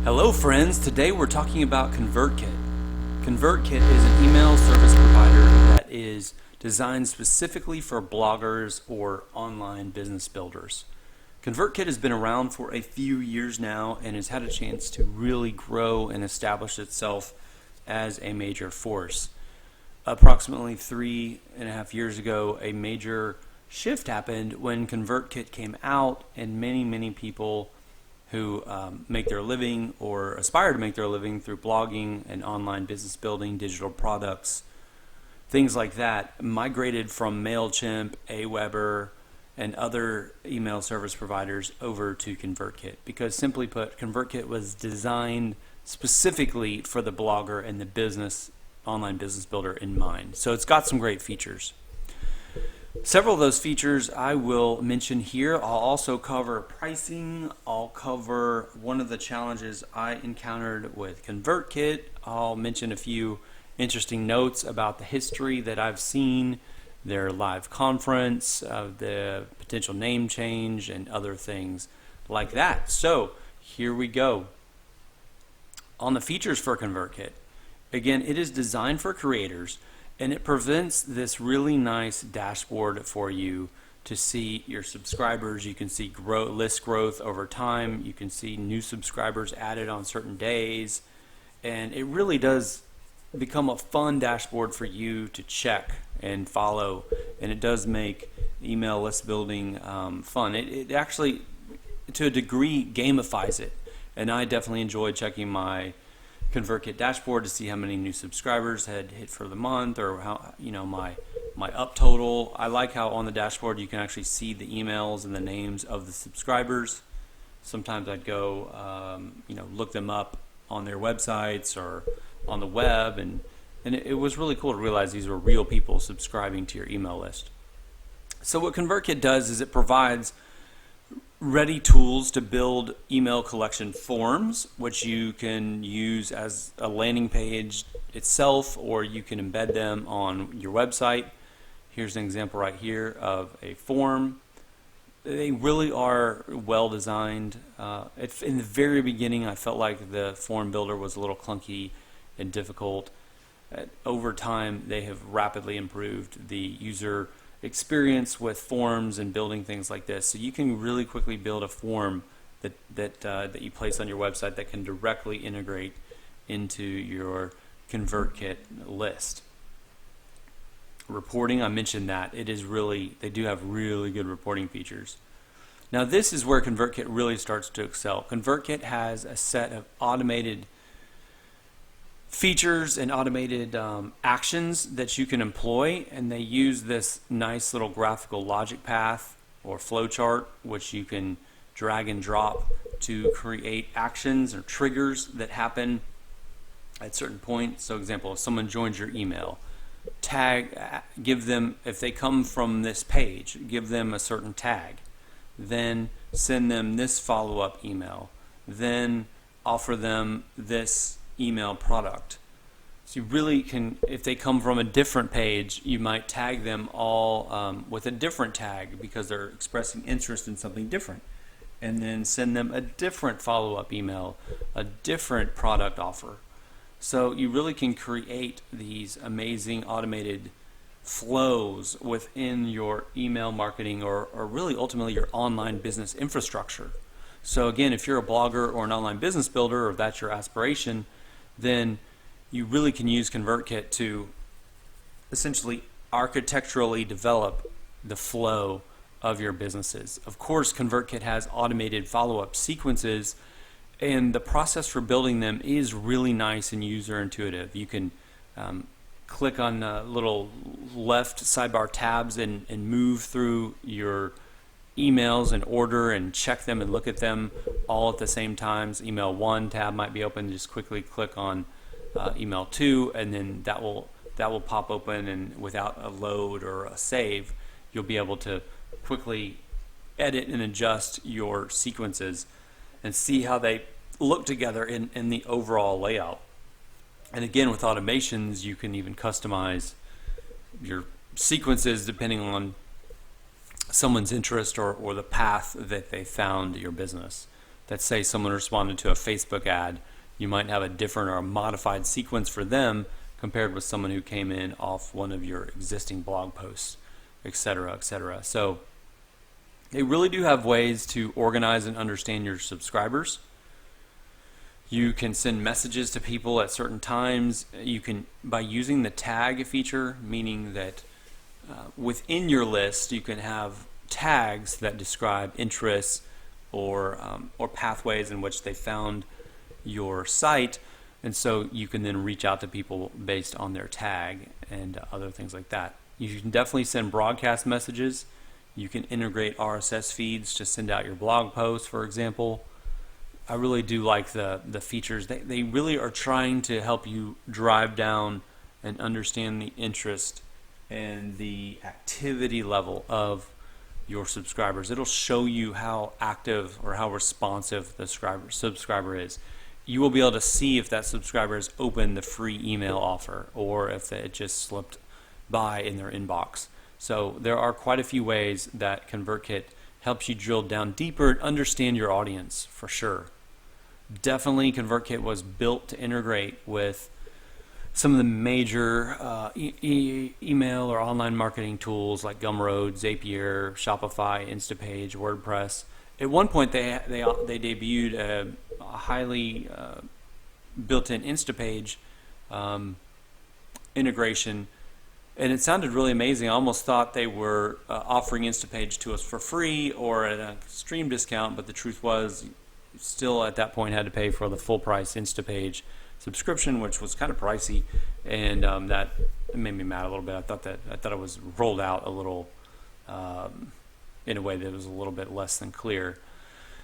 Hello friends, today we're talking about ConvertKit. ConvertKit is an email service provider that is designed specifically for bloggers or online business builders. ConvertKit has been around for a few years now and has had a chance to really grow and establish itself as a major force. Approximately 3.5 years ago, a major shift happened when ConvertKit came out, and many people who make their living or aspire to make their living through blogging and online business building, digital products, things like that, migrated from MailChimp, Aweber, and other email service providers over to ConvertKit, because simply put, ConvertKit was designed specifically for the blogger and the online business builder in mind. So it's got some great features. Several of those features I will mention here. I'll also cover pricing. I'll cover one of the challenges I encountered with ConvertKit. I'll mention a few interesting notes about the history that I've seen, their live conference, the potential name change, and other things like that. So here we go. On the features for ConvertKit, again, it is designed for creators, and it presents this really nice dashboard for you to see your subscribers. You can see list growth over time. You can see new subscribers added on certain days. And it really does become a fun dashboard for you to check and follow. And it does make email list building fun. It actually, to a degree, gamifies it. And I definitely enjoyed checking my ConvertKit dashboard to see how many new subscribers had hit for the month, or how, my up total. I like how on the dashboard you can actually see the emails and the names of the subscribers. Sometimes I'd go look them up on their websites or on the web, and it was really cool to realize these were real people subscribing to your email list. So what ConvertKit does is it provides ready tools to build email collection forms, which you can use as a landing page itself, or you can embed them on your website. Here's an example right here of a form. They really are well designed. In the very beginning, I felt like the form builder was a little clunky and difficult. Over time, they have rapidly improved the user experience with forms and building things like this. So you can really quickly build a form that you place on your website that can directly integrate into your ConvertKit list. Reporting, I mentioned that. They do have really good reporting features. Now this is where ConvertKit really starts to excel. ConvertKit has a set of automated features and automated actions that you can employ, and they use this nice little graphical logic path or flowchart, which you can drag and drop to create actions or triggers that happen at certain points. So example, if someone joins your email, give them, if they come from this page, give them a certain tag, then send them this follow-up email, then offer them this email product. So you really can, if they come from a different page, you might tag them all with a different tag because they're expressing interest in something different, and then send them a different follow-up email, a different product offer. So you really can create these amazing automated flows within your email marketing, or really ultimately your online business infrastructure. So again, if you're a blogger or an online business builder, or if that's your aspiration, then you really can use ConvertKit to essentially architecturally develop the flow of your businesses. Of course, ConvertKit has automated follow-up sequences, and the process for building them is really nice and user intuitive. You can click on little left sidebar tabs and move through your emails in order and check them and look at them all at the same time. So email 1 tab might be open. Just quickly click on email 2, and then that will pop open, and without a load or a save, you'll be able to quickly edit and adjust your sequences and see how they look together in the overall layout. And again, with automations, you can even customize your sequences depending on someone's interest or the path that they found your business. that say someone responded to a Facebook ad, you might have a different or a modified sequence for them compared with someone who came in off one of your existing blog posts, etc., etc. So they really do have ways to organize and understand your subscribers. You can send messages to people at certain times. You can, by using the tag feature, meaning that within your list you can have tags that describe interests or pathways in which they found your site, and so you can then reach out to people based on their tag and other things like that. You can definitely send broadcast messages. You can integrate RSS feeds to send out your blog posts, for example. I really do like the features. They really are trying to help you drive down and understand the interest and the activity level of your subscribers. It'll show you how active or how responsive the subscriber is. You will be able to see if that subscriber has opened the free email offer or if it just slipped by in their inbox. So there are quite a few ways that ConvertKit helps you drill down deeper and understand your audience for sure. Definitely ConvertKit was built to integrate with some of the major email or online marketing tools like Gumroad, Zapier, Shopify, Instapage, WordPress. At one point they debuted a highly built-in Instapage integration, and it sounded really amazing. I almost thought they were offering Instapage to us for free or at an extreme discount, but the truth was still at that point had to pay for the full price Instapage subscription, which was kind of pricey, and that made me mad a little bit. I thought it was rolled out a little in a way that was a little bit less than clear.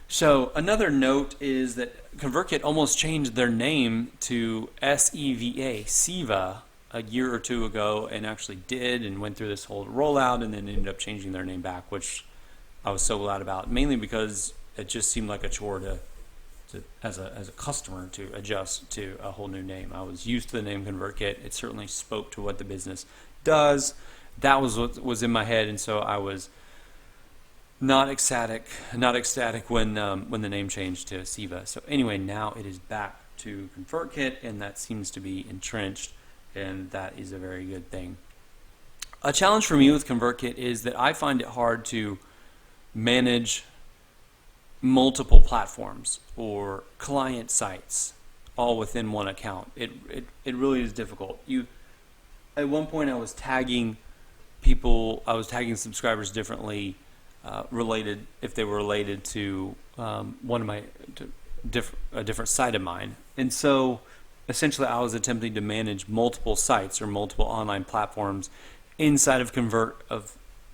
So another note is that ConvertKit almost changed their name to SEVA a year or two ago, and actually did, and went through this whole rollout, and then ended up changing their name back, which I was so glad about, mainly because it just seemed like a chore to as a customer to adjust to a whole new name. I was used to the name ConvertKit. It certainly spoke to what the business does. That was what was in my head, and so I was not ecstatic when the name changed to SEVA. So anyway, now it is back to ConvertKit, and that seems to be entrenched, and that is a very good thing. A challenge for me with ConvertKit is that I find it hard to manage multiple platforms or client sites all within one account. It really is difficult. At one point I was tagging subscribers differently, related if they were related to a different site of mine, and so essentially I was attempting to manage multiple sites or multiple online platforms inside of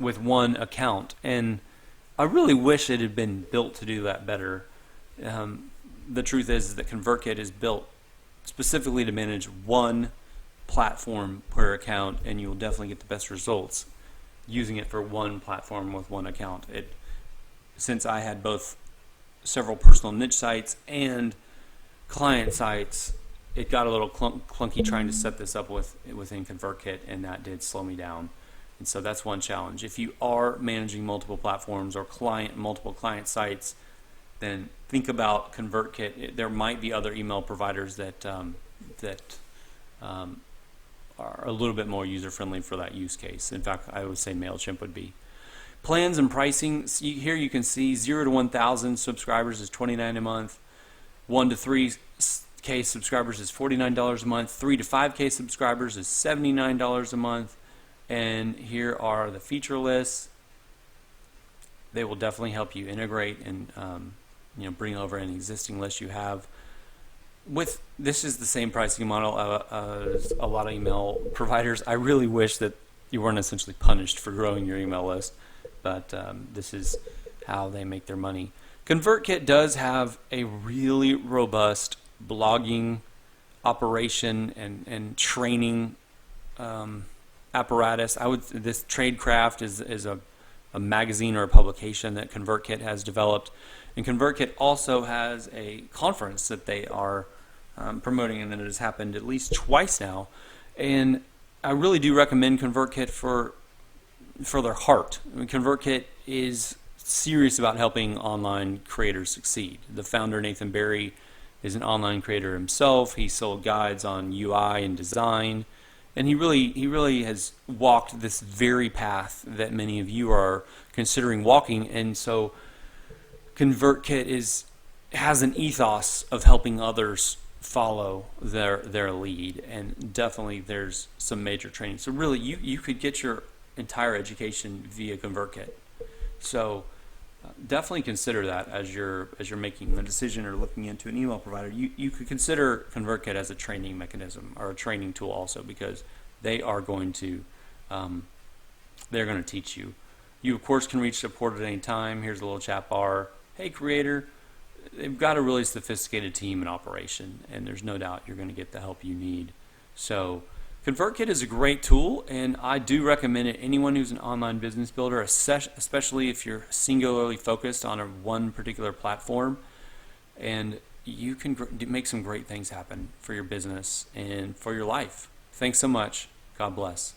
with one account, and I really wish it had been built to do that better. The truth is that ConvertKit is built specifically to manage one platform per account, and you'll definitely get the best results using it for one platform with one account. Since I had both several personal niche sites and client sites, it got a little clunky trying to set this up within ConvertKit, and that did slow me down. And so that's one challenge. If you are managing multiple platforms or multiple client sites, then think about ConvertKit. There might be other email providers that are a little bit more user-friendly for that use case. In fact, I would say MailChimp would be. Plans and pricing. Here you can see 0 to 1,000 subscribers is $29 a month. 1 to 3K subscribers is $49 a month. 3 to 5K subscribers is $79 a month. And here are the feature lists. They will definitely help you integrate and bring over an existing list you have. This is the same pricing model as a lot of email providers. I really wish that you weren't essentially punished for growing your email list, but this is how they make their money. ConvertKit does have a really robust blogging operation and training apparatus. This Tradecraft is a magazine or a publication that ConvertKit has developed, and ConvertKit also has a conference that they are promoting, and it has happened at least twice now. And I really do recommend ConvertKit for their heart. I mean, ConvertKit is serious about helping online creators succeed. The founder, Nathan Barry, is an online creator himself. He sold guides on UI and design, and he really has walked this very path that many of you are considering walking. And so ConvertKit has an ethos of helping others follow their lead, and definitely there's some major training. So really you could get your entire education via ConvertKit. So definitely consider that as you're making the decision or looking into an email provider. You could consider ConvertKit as a training mechanism or a training tool also, because they are going to teach you. You of course can reach support at any time. Here's a little chat bar. Hey creator, they've got a really sophisticated team in operation, and there's no doubt you're going to get the help you need. So ConvertKit is a great tool, and I do recommend it. Anyone who's an online business builder, especially if you're singularly focused on one particular platform, and you can make some great things happen for your business and for your life. Thanks so much. God bless.